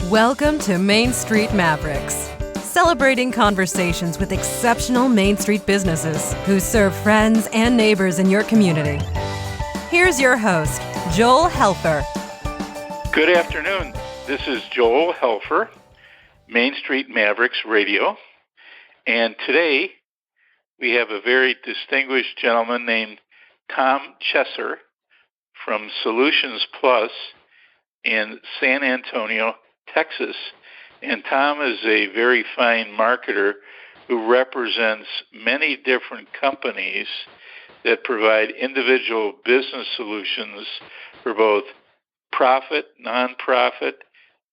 Welcome to Main Street Mavericks, celebrating conversations with exceptional Main Street businesses who serve friends and neighbors in your community. Here's your host, Joel Helfer. Good afternoon. This is Joel Helfer, Main Street Mavericks Radio. And today we have a very distinguished gentleman named Tom Chesser from Solutions Plus in San Antonio, Texas. And Tom is a very fine marketer who represents many different companies that provide individual business solutions for both profit, nonprofit,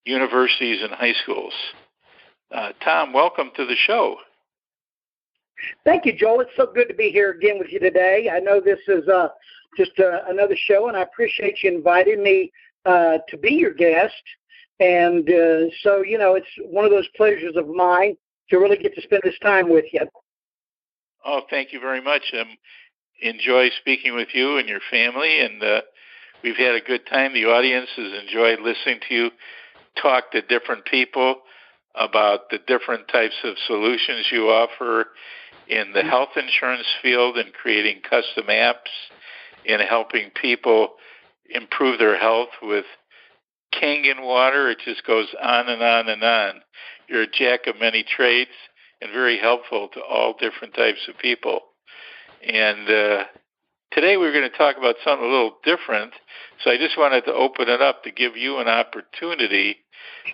universities, and high schools. Tom, welcome to the show. Thank you, Joel. It's so good to be here again with you today. I know this is just another show, and I appreciate you inviting me to be your guest. And so, you know, it's one of those pleasures of mine to really get to spend this time with you. Oh, thank you very much. Enjoy speaking with you and your family, and we've had a good time. The audience has enjoyed listening to you talk to different people about the different types of solutions you offer in the health insurance field and creating custom apps and helping people improve their health with Kangen water. It just goes on and on and on. You're a jack of many trades and very helpful to all different types of people. And today we're going to talk about something a little different. So I just wanted to open it up to give you an opportunity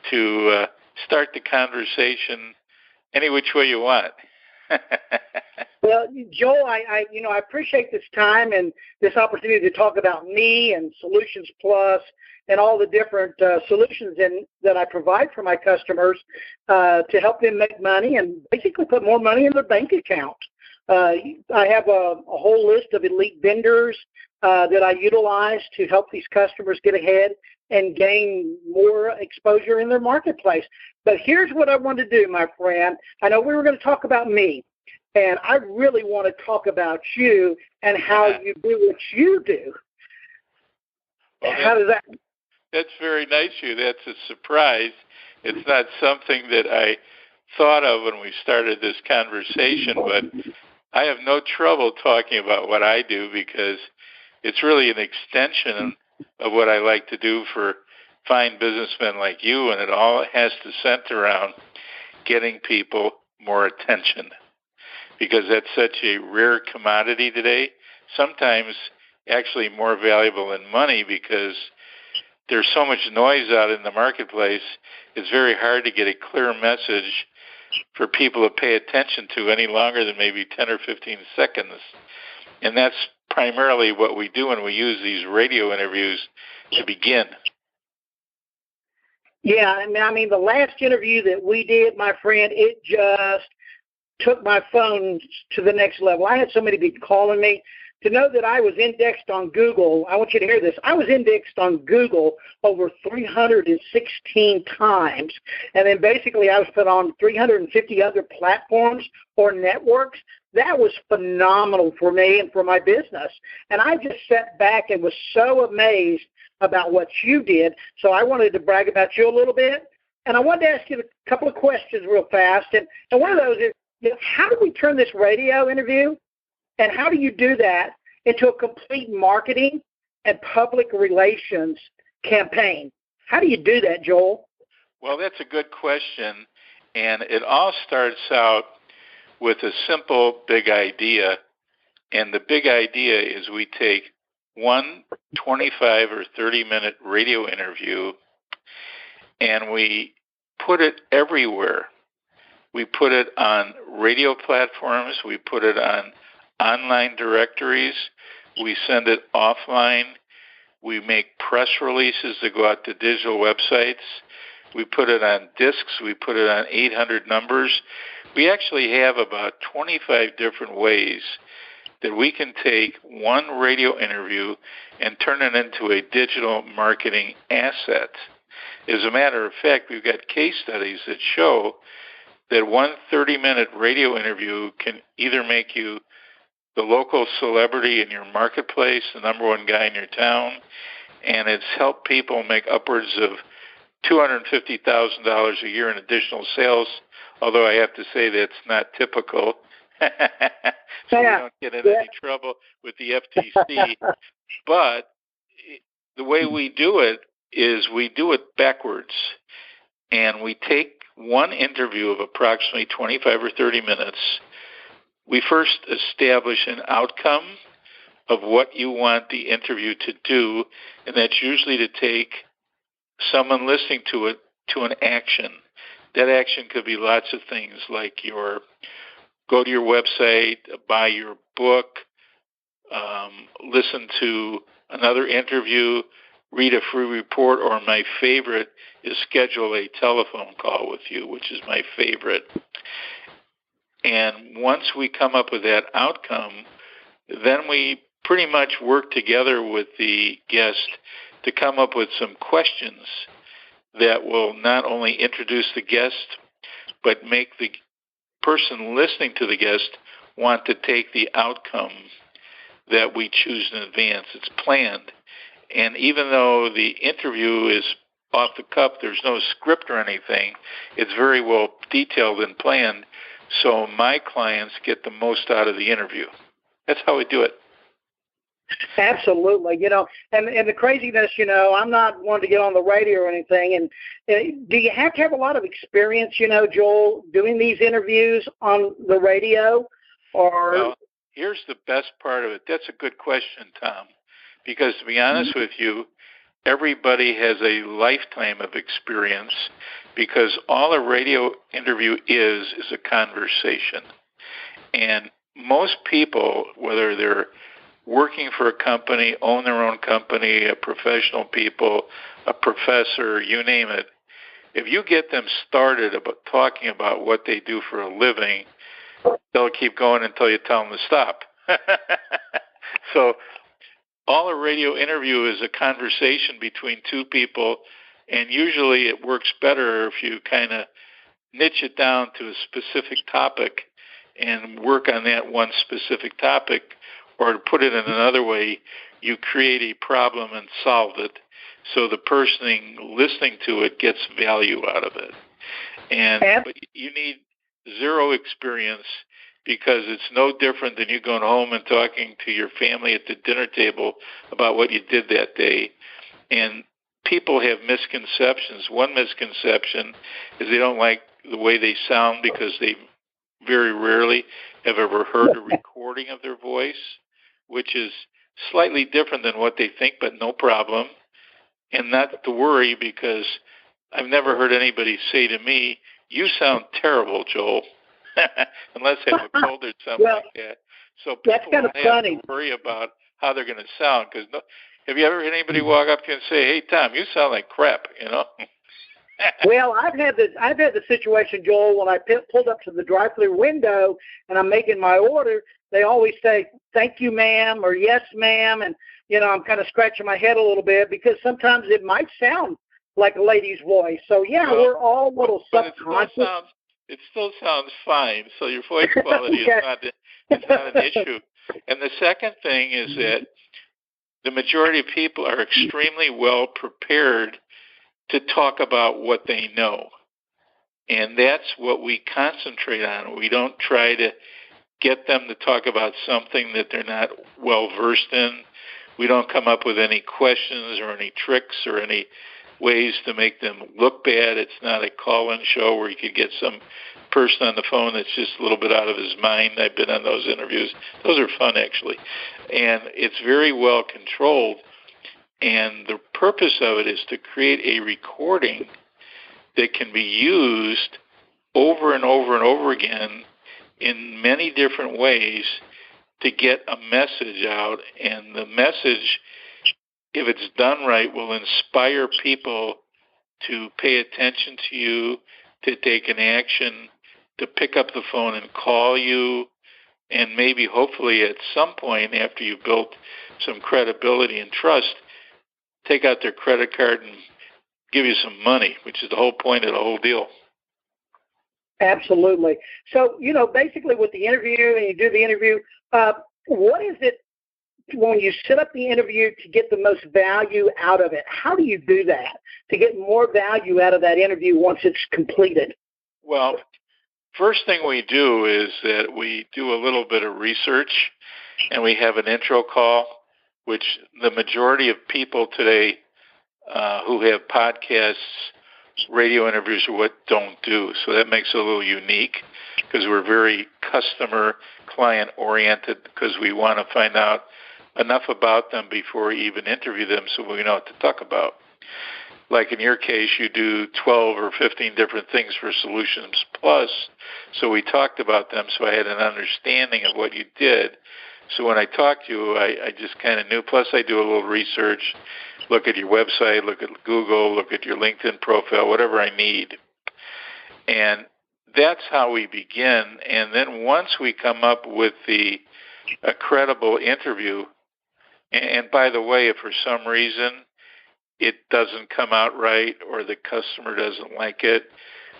to start the conversation any which way you want. Well, Joel, I appreciate this time and this opportunity to talk about me and Solutions Plus and all the different solutions that I provide for my customers to help them make money and basically put more money in their bank account. I have a whole list of elite vendors that I utilize to help these customers get ahead and gain more exposure in their marketplace. But here's what I want to do, my friend. I know we were going to talk about me, and I really want to talk about you and how you do what you do. Well, how does that? That's very nice of you. That's a surprise. It's not something that I thought of when we started this conversation, but I have no trouble talking about what I do because it's really an extension of what I like to do for fine businessmen like you, and it all has to center around getting people more attention because that's such a rare commodity today, sometimes actually more valuable than money because there's so much noise out in the marketplace. It's very hard to get a clear message for people to pay attention to any longer than maybe 10 or 15 seconds. And that's primarily what we do when we use these radio interviews to begin. Yeah, I mean, the last interview that we did, my friend, it just took my phone to the next level. I had somebody be calling me. To know that I was indexed on Google, I want you to hear this. I was indexed on Google over 316 times. And then basically I was put on 350 other platforms or networks. That was phenomenal for me and for my business. And I just sat back and was so amazed about what you did. So I wanted to brag about you a little bit. And I wanted to ask you a couple of questions real fast. And one of those is, how do we turn this radio interview? And how do you do that into a complete marketing and public relations campaign? How do you do that, Joel? Well, that's a good question. And it all starts out with a simple big idea. And the big idea is we take one 25 or 30-minute radio interview and we put it everywhere. We put it on radio platforms. We put it on online directories. We send it offline. We make press releases that go out to digital websites. We put it on discs. We put it on 800 numbers. We actually have about 25 different ways that we can take one radio interview and turn it into a digital marketing asset. As a matter of fact, we've got case studies that show that one 30-minute radio interview can either make you the local celebrity in your marketplace, the number one guy in your town, and it's helped people make upwards of $250,000 a year in additional sales, although I have to say that's not typical. So we don't get in any trouble with the FTC. But the way we do it is we do it backwards. And we take one interview of approximately 25 or 30 minutes. We first establish an outcome of what you want the interview to do, and that's usually to take someone listening to it to an action. That action could be lots of things, like go to your website, buy your book, listen to another interview, read a free report, or my favorite is schedule a telephone call with you, which is my favorite. And once we come up with that outcome, then we pretty much work together with the guest to come up with some questions that will not only introduce the guest, but make the person listening to the guest want to take the outcome that we choose in advance. It's planned. And even though the interview is off the cuff, there's no script or anything, it's very well detailed and planned, so my clients get the most out of the interview. That's how we do it. Absolutely. And the craziness, I'm not one to get on the radio or anything. And do you have to have a lot of experience, Joel, doing these interviews on the radio? Or Well, here's the best part of it. That's a good question, Tom, because to be honest with you, everybody has a lifetime of experience, because all a radio interview is a conversation. And most people, whether they're working for a company, own their own company, a professional people, a professor, you name it, if you get them started about talking about what they do for a living, they'll keep going until you tell them to stop. So all a radio interview is a conversation between two people, and usually it works better if you kind of niche it down to a specific topic and work on that one specific topic. Or to put it in another way, you create a problem and solve it, so the person listening to it gets value out of it. But you need zero experience, because it's no different than you going home and talking to your family at the dinner table about what you did that day. And people have misconceptions. One misconception is they don't like the way they sound because they very rarely have ever heard a recording of their voice, which is slightly different than what they think, but no problem. And not to worry, because I've never heard anybody say to me, "You sound terrible, Joel," unless they have a cold or something like that. So people don't have to worry about how they're going to sound. Because have you ever had anybody walk up to you and say, "Hey, Tom, you sound like crap," Well, I've had the situation, Joel, when I pulled up to the drive-thru window and I'm making my order. They always say, "Thank you, ma'am," or "Yes, ma'am," and I'm kind of scratching my head a little bit, because sometimes it might sound like a lady's voice. So we're all a little subconscious. It still sounds fine. So your voice quality is not an issue. And the second thing is that the majority of people are extremely well prepared to talk about what they know. And that's what we concentrate on. We don't try to get them to talk about something that they're not well versed in. We don't come up with any questions or any tricks or any ways to make them look bad. It's not a call-in show where you could get some person on the phone that's just a little bit out of his mind. I've been on those interviews. Those are fun, actually. And it's very well controlled. And the purpose of it is to create a recording that can be used over and over and over again in many different ways to get a message out. And the message, if it's done right, will inspire people to pay attention to you, to take an action, to pick up the phone and call you, and maybe hopefully at some point after you've built some credibility and trust, take out their credit card and give you some money, which is the whole point of the whole deal. Absolutely. So, basically with the interview, and you do the interview, what is it when you set up the interview to get the most value out of it, how do you do that to get more value out of that interview once it's completed? Well, first thing we do is that we do a little bit of research, and we have an intro call, which the majority of people today who have podcasts, radio interviews, or what don't do. So that makes it a little unique because we're very customer, client-oriented because we want to find out enough about them before we even interview them so we know what to talk about. Like in your case, you do 12 or 15 different things for Solutions Plus, so we talked about them so I had an understanding of what you did. So when I talked to you, I just kind of knew. Plus, I do a little research, look at your website, look at Google, look at your LinkedIn profile, whatever I need. And that's how we begin. And then once we come up with a credible interview, and by the way, if for some reason it doesn't come out right or the customer doesn't like it,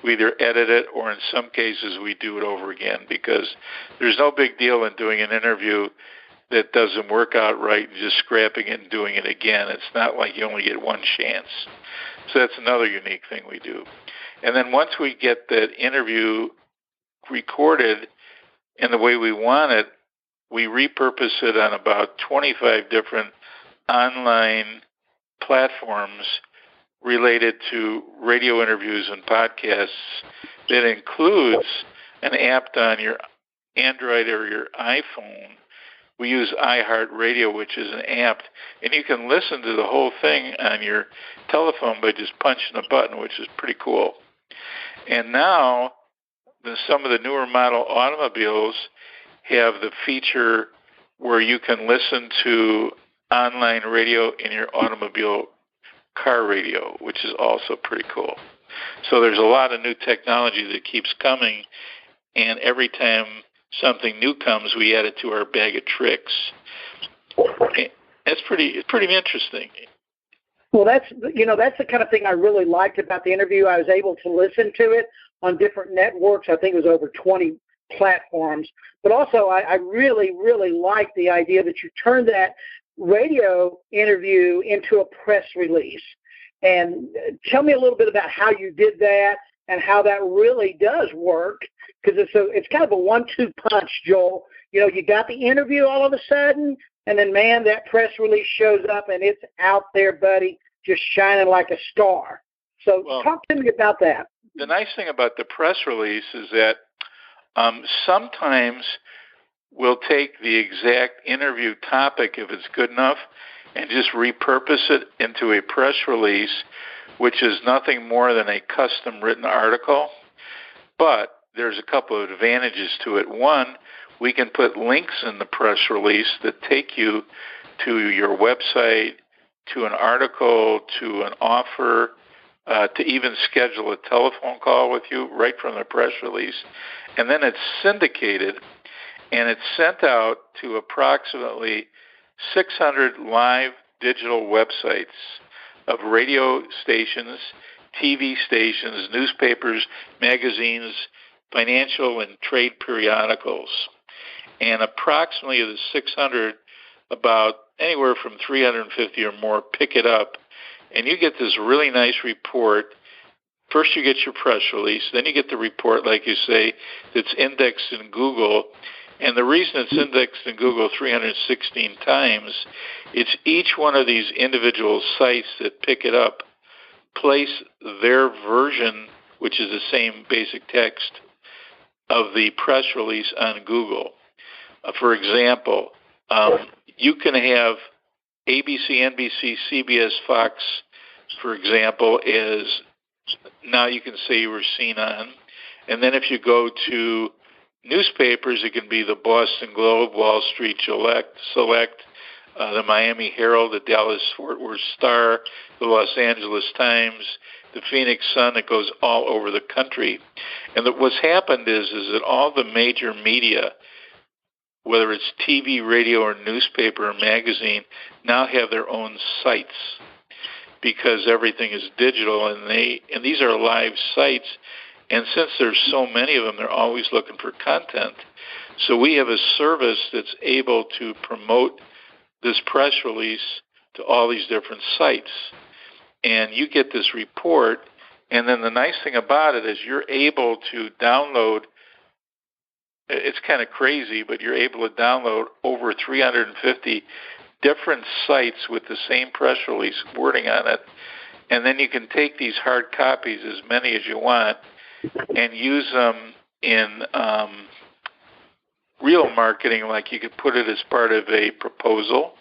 we either edit it or in some cases we do it over again, because there's no big deal in doing an interview that doesn't work out right and just scrapping it and doing it again. It's not like you only get one chance. So that's another unique thing we do. And then once we get that interview recorded in the way we want it, we repurpose it on about 25 different online platforms related to radio interviews and podcasts. That includes an app on your Android or your iPhone. We use iHeartRadio, which is an app, and you can listen to the whole thing on your telephone by just punching a button, which is pretty cool. And now some of the newer model automobiles have the feature where you can listen to online radio in your automobile car radio, which is also pretty cool. So there's a lot of new technology that keeps coming, and every time something new comes, we add it to our bag of tricks. It's pretty interesting. Well, that's the kind of thing I really liked about the interview. I was able to listen to it on different networks. I think it was over 20 platforms. But also, I really, really liked the idea that you turned that radio interview into a press release. And tell me a little bit about how you did that and how that really does work, because it's kind of a 1-2 punch, Joel. You got the interview all of a sudden, and then, man, that press release shows up, and it's out there, buddy, just shining like a star. So talk to me about that. The nice thing about the press release is that sometimes we'll take the exact interview topic, if it's good enough, and just repurpose it into a press release, which is nothing more than a custom-written article. But there's a couple of advantages to it. One, we can put links in the press release that take you to your website, to an article, to an offer, to even schedule a telephone call with you right from the press release. And then it's syndicated, and it's sent out to approximately 600 live digital websites of radio stations, TV stations, newspapers, magazines, financial and trade periodicals. And approximately of the 600, about anywhere from 350 or more pick it up, and you get this really nice report. First you get your press release, then you get the report, like you say, that's indexed in Google. And the reason it's indexed in Google 316 times, it's each one of these individual sites that pick it up place their version, which is the same basic text, of the press release on Google. For example, you can have ABC, NBC, CBS, Fox, for example, as now you can say you were seen on. And then if you go to newspapers, it can be the Boston Globe, Wall Street Select, the Miami Herald, the Dallas-Fort Worth Star, the Los Angeles Times, the Phoenix Sun. It goes all over the country. And what's happened is that all the major media, whether it's TV, radio, or newspaper or magazine, now have their own sites because everything is digital, and these are live sites. And since there's so many of them, they're always looking for content. So we have a service that's able to promote this press release to all these different sites. And you get this report, and then the nice thing about it is you're able to download, it's kind of crazy, but you're able to download over 350 different sites with the same press release wording on it. And then you can take these hard copies, as many as you want, and use them in real marketing. Like you could put it as part of a proposal.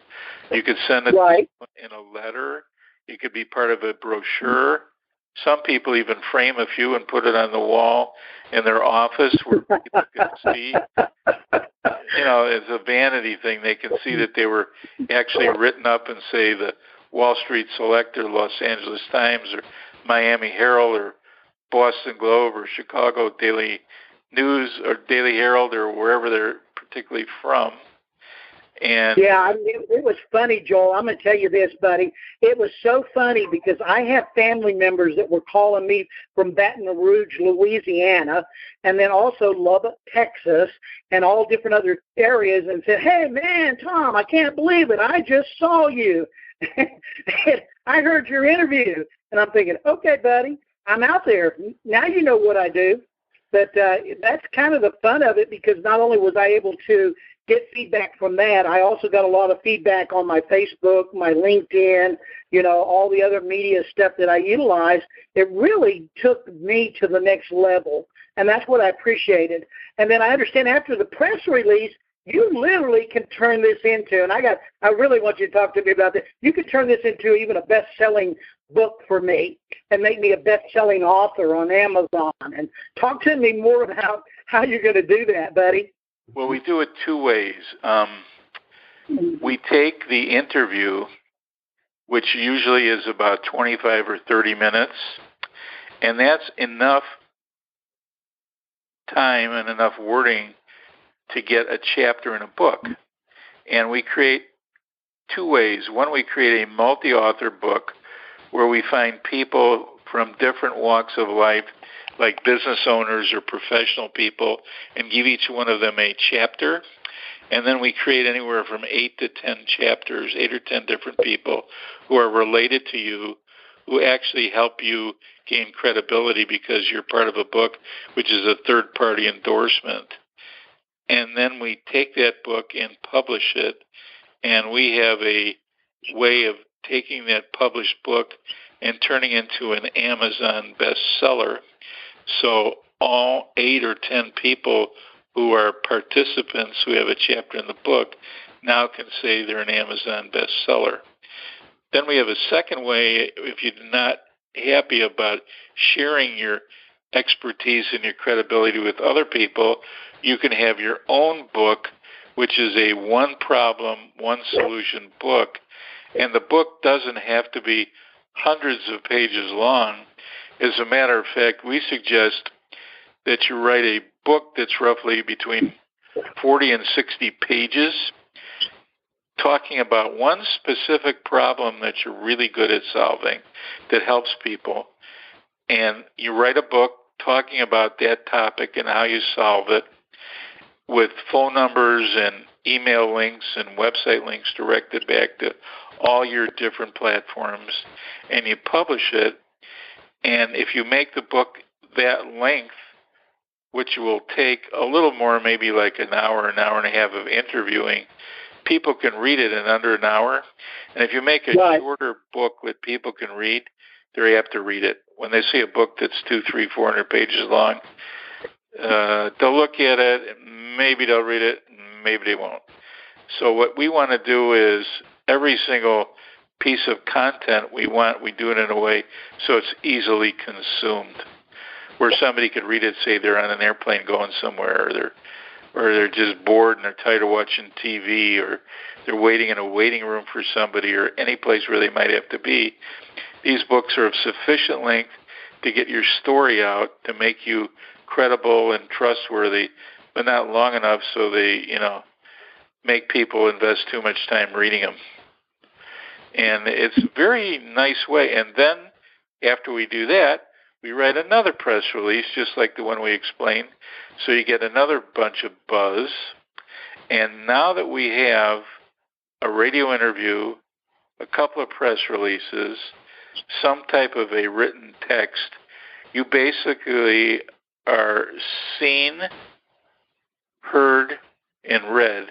You could send it in a letter. It could be part of a brochure. Some people even frame a few and put it on the wall in their office where people can see. You know, as a vanity thing, they can see that they were actually written up in, say, the Wall Street Selector, Los Angeles Times, or Miami Herald, or Boston Globe, or Chicago Daily News, or Daily Herald, or wherever they're particularly from. And yeah, it was funny, Joel. I'm going to tell you this, buddy. It was so funny because I have family members that were calling me from Baton Rouge, Louisiana, and then also Lubbock, Texas, and all different other areas, and said, "Hey, man, Tom, I can't believe it. I just saw you. I heard your interview." And I'm thinking, okay, buddy, I'm out there. Now you know what I do. But that's kind of the fun of it, because not only was I able to get feedback from that, I also got a lot of feedback on my Facebook, my LinkedIn, you know, all the other media stuff that I utilize. It really took me to the next level, and that's what I appreciated. And then I understand after the press release, you literally can turn this into, and I really want you to talk to me about this, you could turn this into even a best-selling book for me and make me a best-selling author on Amazon. And talk to me more about how you're going to do that, buddy. Well, we do it two ways. We take the interview, which usually is about 25 or 30 minutes, and that's enough time and enough wording to get a chapter in a book. And we create two ways. One, we create a multi-author book where we find people from different walks of life, like business owners or professional people, and give each one of them a chapter. And then we create anywhere from 8 to 10 chapters, 8 or 10 different people who are related to you, who actually help you gain credibility because you're part of a book, which is a third-party endorsement. And then we take that book and publish it, and we have a way of taking that published book and turning it into an Amazon bestseller. So all 8 or 10 people who are participants who have a chapter in the book now can say they're an Amazon bestseller. Then we have a second way. If you're not happy about sharing your expertise and your credibility with other people, you can have your own book, which is a one problem, one solution book. And the book doesn't have to be hundreds of pages long. As a matter of fact, we suggest that you write a book that's roughly between 40 and 60 pages, talking about one specific problem that you're really good at solving that helps people. And you write a book talking about that topic and how you solve it, with phone numbers and email links and website links directed back to all your different platforms, and you publish it. And if you make the book that length, which will take a little more, maybe like an hour and a half of interviewing, people can read it in under an hour. And if you make a shorter book that people can read, they're apt to read it. When they see a book that's 200, 300, 400 pages long, they'll look at it, and maybe they'll read it, and maybe they won't. So what we want to do is every single piece of content we do it in a way so it's easily consumed, where somebody could read it, say they're on an airplane going somewhere, or they're just bored and they're tired of watching TV, or they're waiting in a waiting room for somebody, or any place where they might have to be. These books are of sufficient length to get your story out, to make you credible and trustworthy, but not long enough so they, make people invest too much time reading them. And it's a very nice way. And then after we do that, we write another press release, just like the one we explained, so you get another bunch of buzz. And now that we have a radio interview, a couple of press releases, some type of a written text, you basically are seen, heard, and read,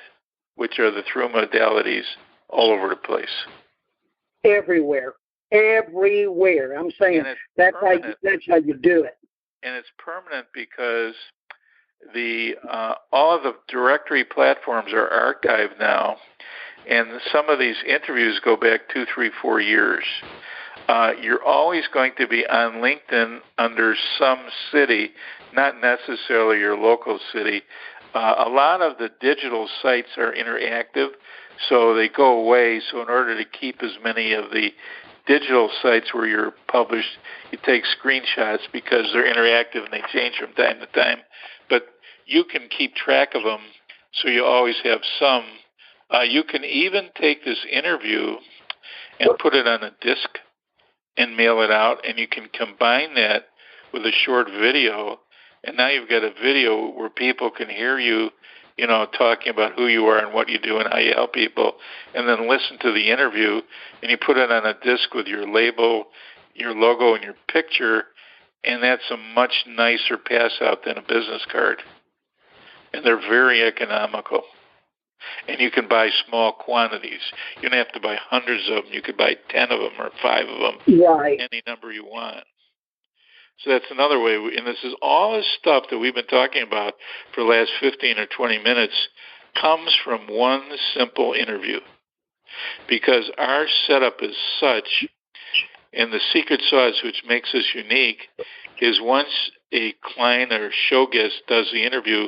which are the three modalities all over the place. Everywhere. I'm saying that's how you do it. And it's permanent because all of the directory platforms are archived now, and some of these interviews go back 2, 3, 4 years. You're always going to be on LinkedIn under some city, not necessarily your local city. A lot of the digital sites are interactive, so they go away. So in order to keep as many of the digital sites where you're published, you take screenshots because they're interactive and they change from time to time. But you can keep track of them, so you always have some. You can even take this interview and put it on a disc and mail it out, and you can combine that with a short video, and now you've got a video where people can hear you, talking about who you are and what you do and how you help people, and then listen to the interview, and you put it on a disc with your label, your logo, and your picture, and that's a much nicer pass-out than a business card. And they're very economical. And you can buy small quantities. You don't have to buy hundreds of them. You could buy 10 of them or 5 of them, right? Any number you want. So that's another way. And this is all this stuff that we've been talking about for the last 15 or 20 minutes comes from one simple interview. Because our setup is such, and the secret sauce which makes us unique, is once a client or show guest does the interview,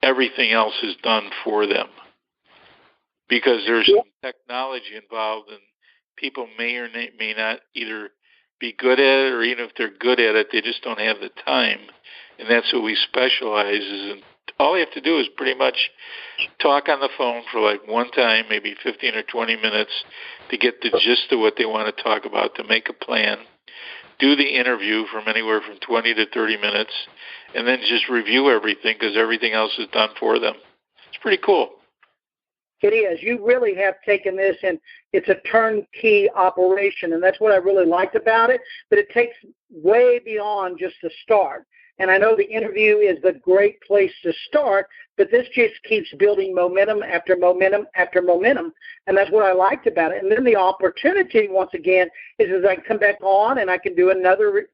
everything else is done for them. Because there's some technology involved, and people may or may not either be good at it, or even if they're good at it, they just don't have the time. And that's what we specialize in. And all they have to do is pretty much talk on the phone for like one time, maybe 15 or 20 minutes, to get the gist of what they want to talk about, to make a plan, do the interview from anywhere from 20 to 30 minutes, and then just review everything because everything else is done for them. It's pretty cool. It is. You really have taken this, and it's a turnkey operation, and that's what I really liked about it, but it takes way beyond just the start. And I know the interview is the great place to start, but this just keeps building momentum after momentum after momentum, and that's what I liked about it. And then the opportunity, once again, is as I come back on and I can do another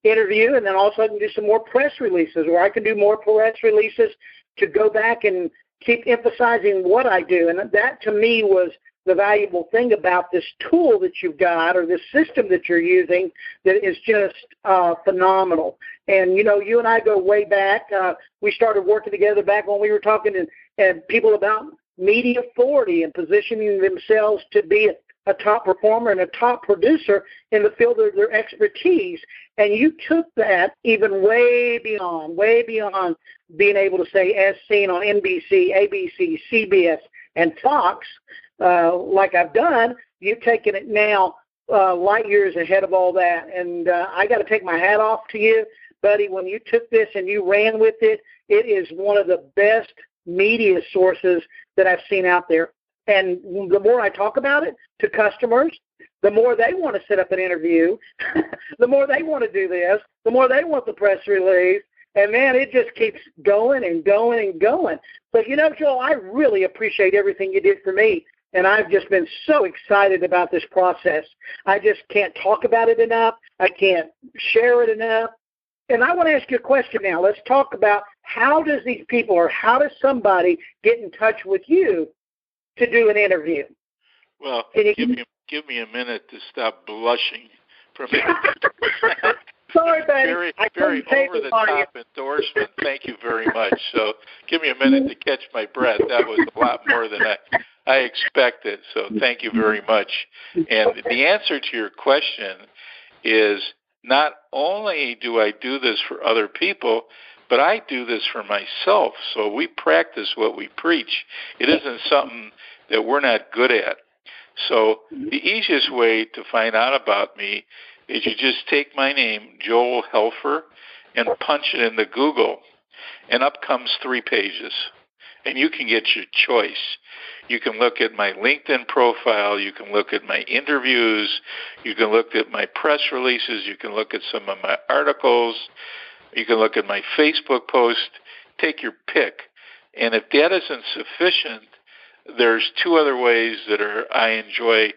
interview, and then also I can do some more press releases, or I can do more press releases to go back and keep emphasizing what I do. And that, to me, was the valuable thing about this tool that you've got, or this system that you're using, that is just phenomenal. And, you and I go way back. We started working together back when we were talking to people about media authority and positioning themselves to be a top performer and a top producer in the field of their expertise. And you took that even way beyond being able to say, as seen on NBC, ABC, CBS, and Fox, like I've done. You've taken it now light years ahead of all that. And I got to take my hat off to you, buddy. When you took this and you ran with it, it is one of the best media sources that I've seen out there. And the more I talk about it to customers, the more they want to set up an interview, the more they want to do this, the more they want the press release. And, man, it just keeps going and going and going. But, Joel, I really appreciate everything you did for me. And I've just been so excited about this process. I just can't talk about it enough. I can't share it enough. And I want to ask you a question now. Let's talk about how does these people, or how does somebody get in touch with you to do an interview? Well, give me a minute to stop blushing from it. Sorry, buddy. Very over-the-top endorsement. Thank you very much. So give me a minute to catch my breath. That was a lot more than I expected. So thank you very much. And the answer to your question is, not only do I do this for other people, but I do this for myself. So we practice what we preach. It isn't something that we're not good at. So the easiest way to find out about me is you just take my name, Joel Helfer, and punch it into Google, and up comes 3 pages. and you can get your choice. You can look at my LinkedIn profile. You can look at my interviews. You can look at my press releases. You can look at some of my articles. You can look at my Facebook post. Take your pick. And if that isn't sufficient, there's two other ways that I enjoy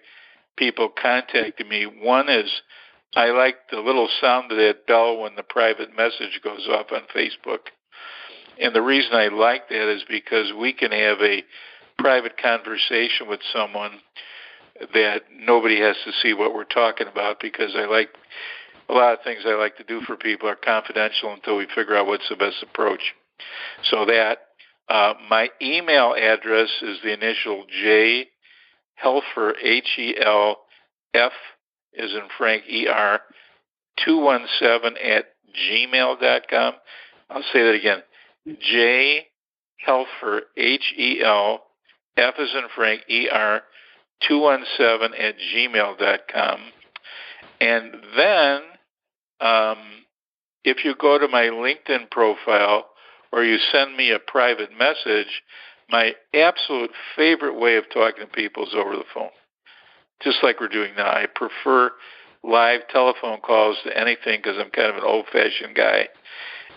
people contacting me. One is I like the little sound of that bell when the private message goes off on Facebook. And the reason I like that is because we can have a private conversation with someone that nobody has to see what we're talking about, because a lot of things I like to do for people are confidential until we figure out what's the best approach. So that my email address is the initial J Helfer, HELF as in Frank, ER 217 at gmail.com. I'll say that again. J Helfer, HELF as in Frank, ER 217 at gmail.com. And then if you go to my LinkedIn profile or you send me a private message, my absolute favorite way of talking to people is over the phone, just like we're doing now. I prefer live telephone calls to anything because I'm kind of an old-fashioned guy.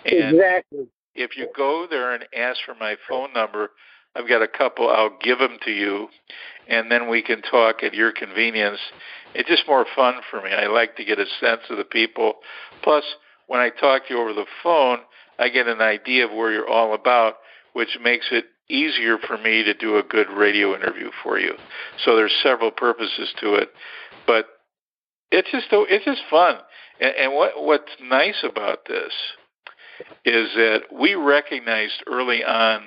And exactly. If you go there and ask for my phone number, I've got a couple. I'll give them to you, and then we can talk at your convenience. It's just more fun for me. I like to get a sense of the people. Plus, when I talk to you over the phone, I get an idea of where you're all about, which makes it easier for me to do a good radio interview for you. So there's several purposes to it, but it's just fun. And what's nice about this is that we recognized early on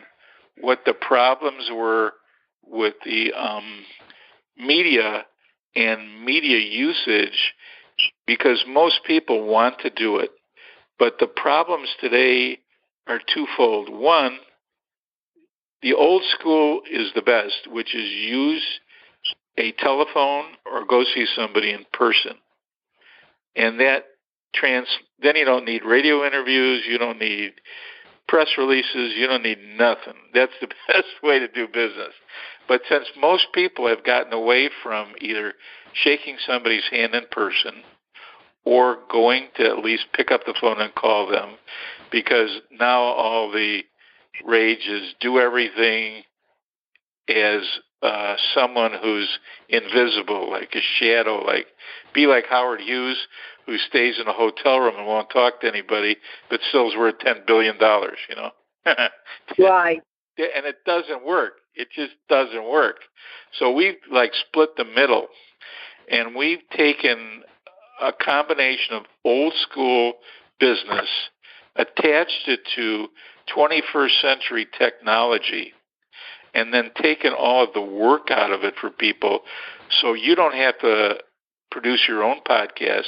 what the problems were with the media and media usage, because most people want to do it. But the problems today are twofold. One, the old school is the best, which is use a telephone or go see somebody in person. And that then you don't need radio interviews, you don't need press releases, you don't need nothing. That's the best way to do business. But since most people have gotten away from either shaking somebody's hand in person or going to at least pick up the phone and call them, because now all the rage is do everything as someone who's invisible, like a shadow, be like Howard Hughes, who stays in a hotel room and won't talk to anybody, but still's worth $10 billion, you know? Right. And it doesn't work. It just doesn't work. So we've split the middle, and we've taken a combination of old school business, attached it to 21st century technology, and then taken all of the work out of it for people, so you don't have to produce your own podcast.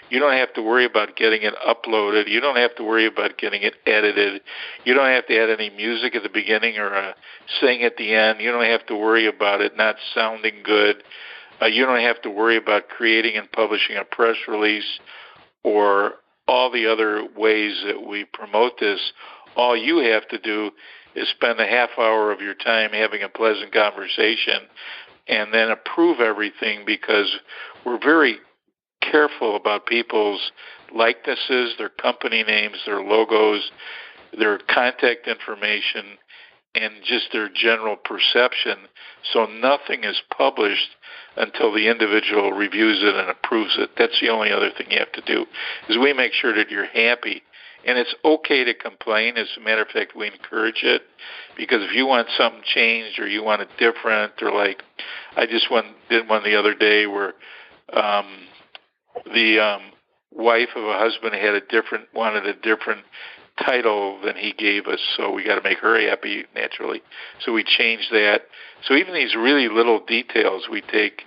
You don't have to worry about getting it uploaded. You don't have to worry about getting it edited. You don't have to add any music at the beginning or a sing at the end. You don't have to worry about it not sounding good. You don't have to worry about creating and publishing a press release or all the other ways that we promote this. All you have to do is spend a half hour of your time having a pleasant conversation and then approve everything, because we're very careful about people's likenesses, their company names, their logos, their contact information, and just their general perception. So nothing is published until the individual reviews it and approves it. That's the only other thing you have to do, is we make sure that you're happy. And it's okay to complain. As a matter of fact, we encourage it, because if you want something changed or you want it different, or I just did one the other day where the wife of a husband wanted a different title than he gave us, so we got to make her happy naturally. So we changed that. So even these really little details we take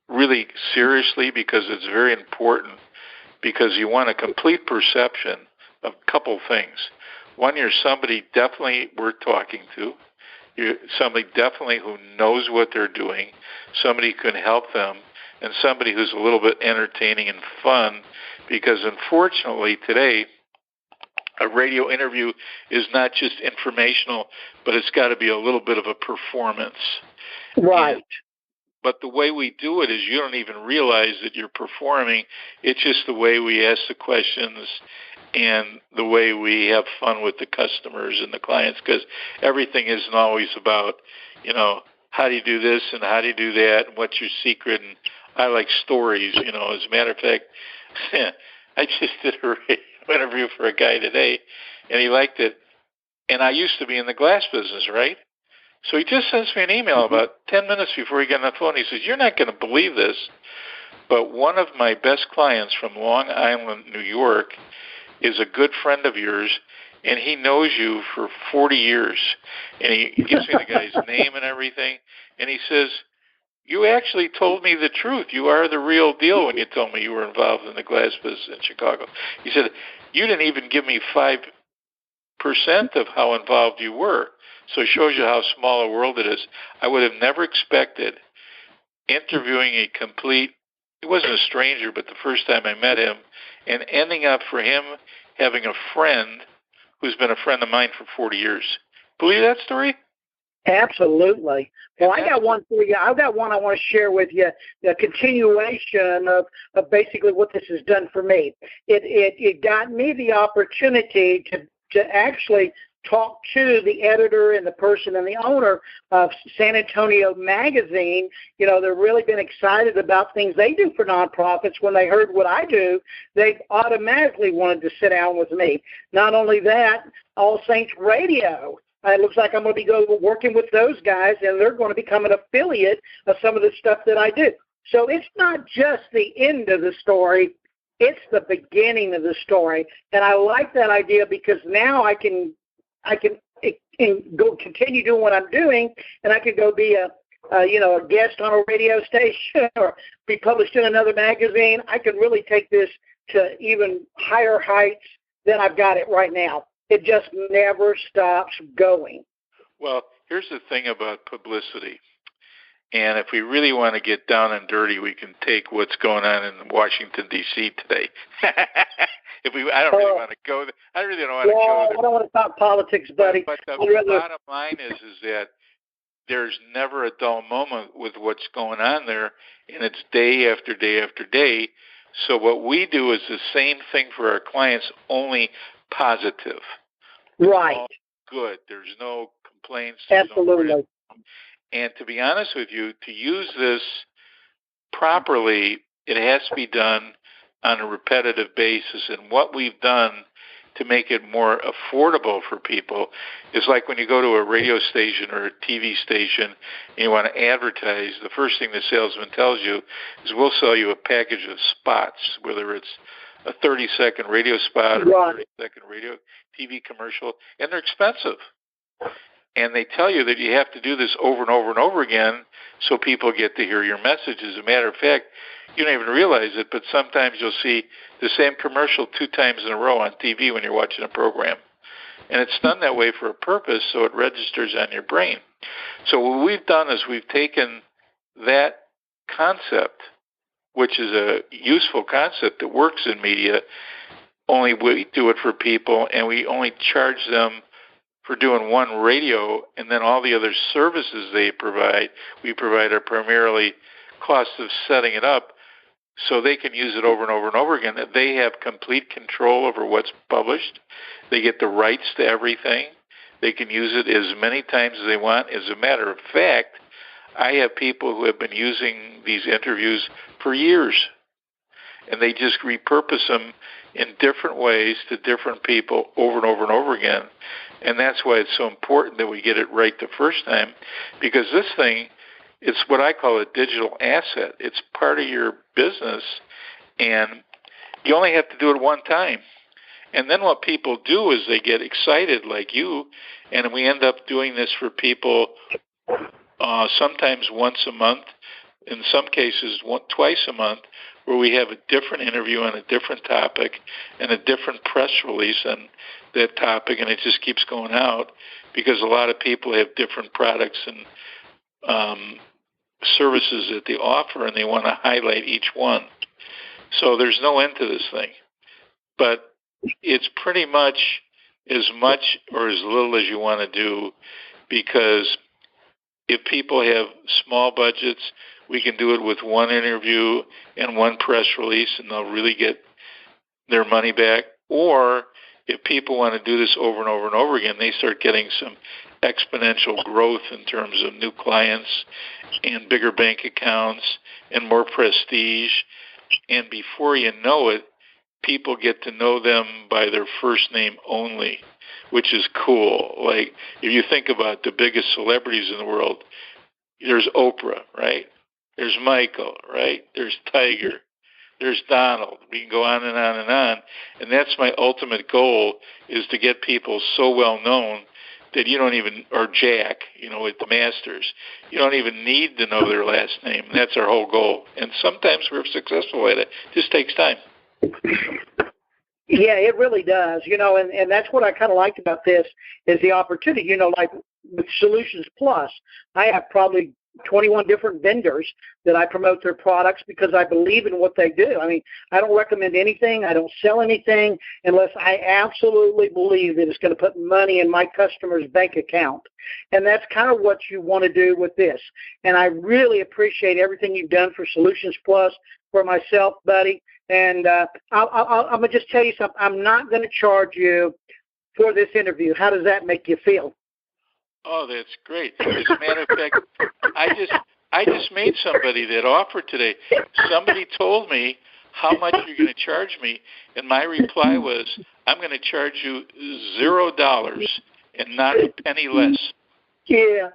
really seriously, because it's very important, because you want a complete perception of a couple things. One, you're somebody definitely worth talking to. You're somebody definitely who knows what they're doing, somebody who can help them, and somebody who's a little bit entertaining and fun, because unfortunately today a radio interview is not just informational, but it's got to be a little bit of a performance. Right. But the way we do it is you don't even realize that you're performing. It's just the way we ask the questions and the way we have fun with the customers and the clients, because everything isn't always about, how do you do this and how do you do that and what's your secret. And I like stories, As a matter of fact, I just did a radio interview for a guy today, and he liked it. And I used to be in the glass business, right? So he just sends me an email about 10 minutes before he got on the phone. He says, "You're not going to believe this, but one of my best clients from Long Island, New York, is a good friend of yours, and he knows you for 40 years. And he gives me the guy's name and everything. And he says, "You actually told me the truth. You are the real deal when you told me you were involved in the glass business in Chicago." He said, "You didn't even give me 5% of how involved you were." So it shows you how small a world it is. I would have never expected interviewing a complete, he wasn't a stranger, but the first time I met him, and ending up for him having a friend who's been a friend of mine for 40 years. Believe that story? Absolutely. Well, I got one for you. I've got one I want to share with you, the continuation of basically what this has done for me. It got me the opportunity to actually talk to the editor and the person and the owner of San Antonio Magazine. They've really been excited about things they do for nonprofits. When they heard what I do, they automatically wanted to sit down with me. Not only that, All Saints Radio. It looks like I'm going to be working with those guys, and they're going to become an affiliate of some of the stuff that I do. So it's not just the end of the story. It's the beginning of the story. And I like that idea because now I can go continue doing what I'm doing, and I can go be a guest on a radio station or be published in another magazine. I can really take this to even higher heights than I've got it right now. It just never stops going. Well, here's the thing about publicity. And if we really want to get down and dirty, we can take what's going on in Washington, D.C. today. I don't really want to go there. I really don't want to go there. I don't want to talk politics, buddy. But the bottom line is that there's never a dull moment with what's going on there, and it's day after day after day. So what we do is the same thing for our clients, only positive. Right. All good. There's no complaints. Absolutely. And to be honest with you, to use this properly, it has to be done on a repetitive basis. And what we've done to make it more affordable for people is like when you go to a radio station or a TV station and you want to advertise, the first thing the salesman tells you is we'll sell you a package of spots, whether it's a 30-second radio spot or a 30-second radio TV commercial, and they're expensive. And they tell you that you have to do this over and over and over again so people get to hear your message. As a matter of fact, you don't even realize it, but sometimes you'll see the same commercial 2 times in a row on TV when you're watching a program. And it's done that way for a purpose, so it registers on your brain. So what we've done is we've taken that concept, which is a useful concept that works in media, only we do it for people, and we only charge them for doing one radio, and then all the other services they provide, we provide are primarily cost of setting it up so they can use it over and over and over again. They have complete control over what's published. They get the rights to everything. They can use it as many times as they want. As a matter of fact, I have people who have been using these interviews for years, and they just repurpose them in different ways to different people over and over and over again. And that's why it's so important that we get it right the first time, because this thing, it's what I call a digital asset. It's part of your business, and you only have to do it one time. And then what people do is they get excited like you, and we end up doing this for people sometimes once a month, in some cases twice a month, where we have a different interview on a different topic and a different press release on that topic, and it just keeps going out because a lot of people have different products and services that they offer, and they want to highlight each one. So there's no end to this thing. But it's pretty much as much or as little as you want to do, because if people have small budgets, we can do it with one interview and one press release, and they'll really get their money back. Or if people want to do this over and over and over again, they start getting some exponential growth in terms of new clients and bigger bank accounts and more prestige. And before you know it, people get to know them by their first name only, which is cool. Like, if you think about the biggest celebrities in the world, there's Oprah, right? There's Michael, right? There's Tiger. There's Donald. We can go on and on and on. And that's my ultimate goal, is to get people so well known that you don't even, or Jack, with the Masters, you don't even need to know their last name. That's our whole goal. And sometimes we're successful at it. It just takes time. Yeah, it really does. And that's what I kind of liked about this, is the opportunity. Like with Solutions Plus, I have probably 21 different vendors that I promote their products because I believe in what they do. I mean, I don't recommend anything. I don't sell anything unless I absolutely believe that it's going to put money in my customer's bank account. And that's kind of what you want to do with this. And I really appreciate everything you've done for Solutions Plus, for myself, buddy. And I'm going to just tell you something. I'm not going to charge you for this interview. How does that make you feel? Oh, that's great. As a matter of fact, I just made somebody that offer today. Somebody told me how much you're going to charge me, and my reply was, I'm going to charge you $0 and not a penny less. Yeah.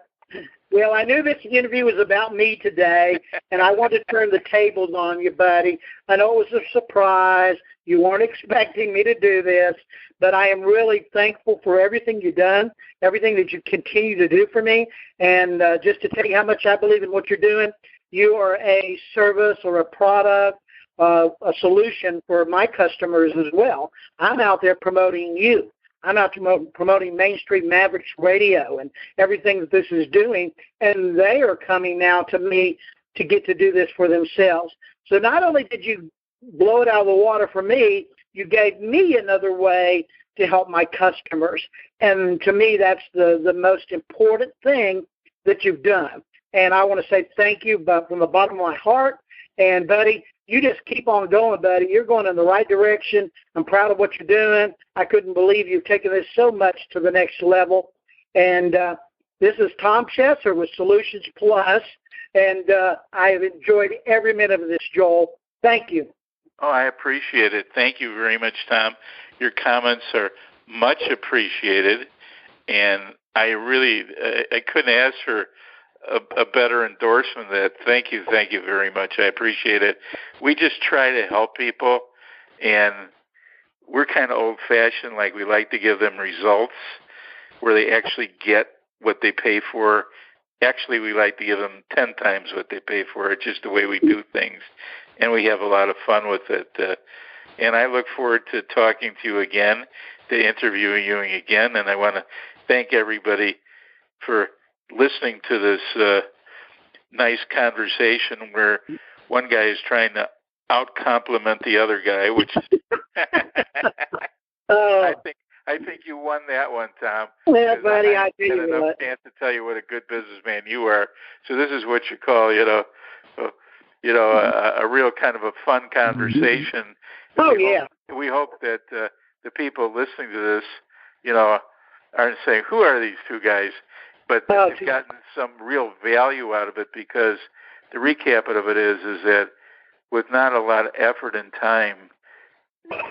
Well, I knew this interview was about me today, and I wanted to turn the tables on you, buddy. I know it was a surprise. You weren't expecting me to do this, but I am really thankful for everything you've done, everything that you continue to do for me. And just to tell you how much I believe in what you're doing, you are a service or a product, a solution for my customers as well. I'm out there promoting you. I'm out promoting Main Street Mavericks Radio and everything that this is doing, and they are coming now to me to get to do this for themselves. So not only did you blow it out of the water for me, you gave me another way to help my customers. And to me, that's the most important thing that you've done. And I want to say thank you from the bottom of my heart. And, buddy, you just keep on going, buddy. You're going in the right direction. I'm proud of what you're doing. I couldn't believe you've taken this so much to the next level. And this is Tom Chesser with Solutions Plus, and I have enjoyed every minute of this, Joel. Thank you. Oh, I appreciate it. Thank you very much, Tom. Your comments are much appreciated, and I couldn't ask for a better endorsement of that. Thank you very much. I appreciate it. We just try to help people, and we're kind of old-fashioned, like we like to give them results where they actually get what they pay for. Actually, we like to give them 10 times what they pay for. It's just the way we do things, and we have a lot of fun with it. And I look forward to talking to you again, to interviewing you again, and I want to thank everybody for listening to this nice conversation where one guy is trying to out-compliment the other guy, which I think you won that one, Tom. Yeah, buddy, I do. I had enough chance to tell you what a good businessman you are. So this is what you call, a real kind of a fun conversation. Oh, We hope that the people listening to this, aren't saying, who are these two guys? But they've gotten some real value out of it, because the recap of it is that with not a lot of effort and time,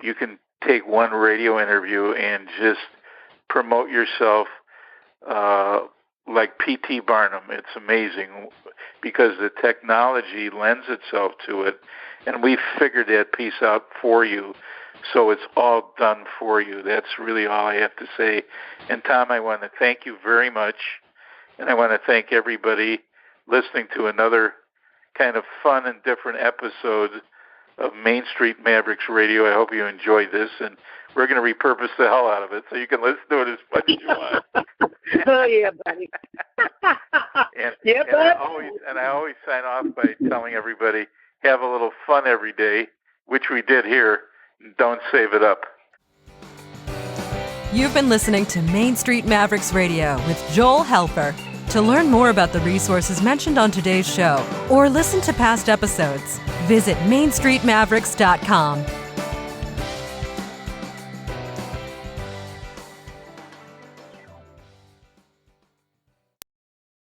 you can take one radio interview and just promote yourself like P.T. Barnum. It's amazing because the technology lends itself to it, and we figured that piece out for you, so it's all done for you. That's really all I have to say. And Tom, I want to thank you very much. And I want to thank everybody listening to another kind of fun and different episode of Main Street Mavericks Radio. I hope you enjoyed this, and we're going to repurpose the hell out of it so you can listen to it as much as you want. Oh, yeah, buddy. I always sign off by telling everybody, have a little fun every day, which we did here. Don't save it up. You've been listening to Main Street Mavericks Radio with Joel Helfer. To learn more about the resources mentioned on today's show or listen to past episodes, visit mainstreetmavericks.com.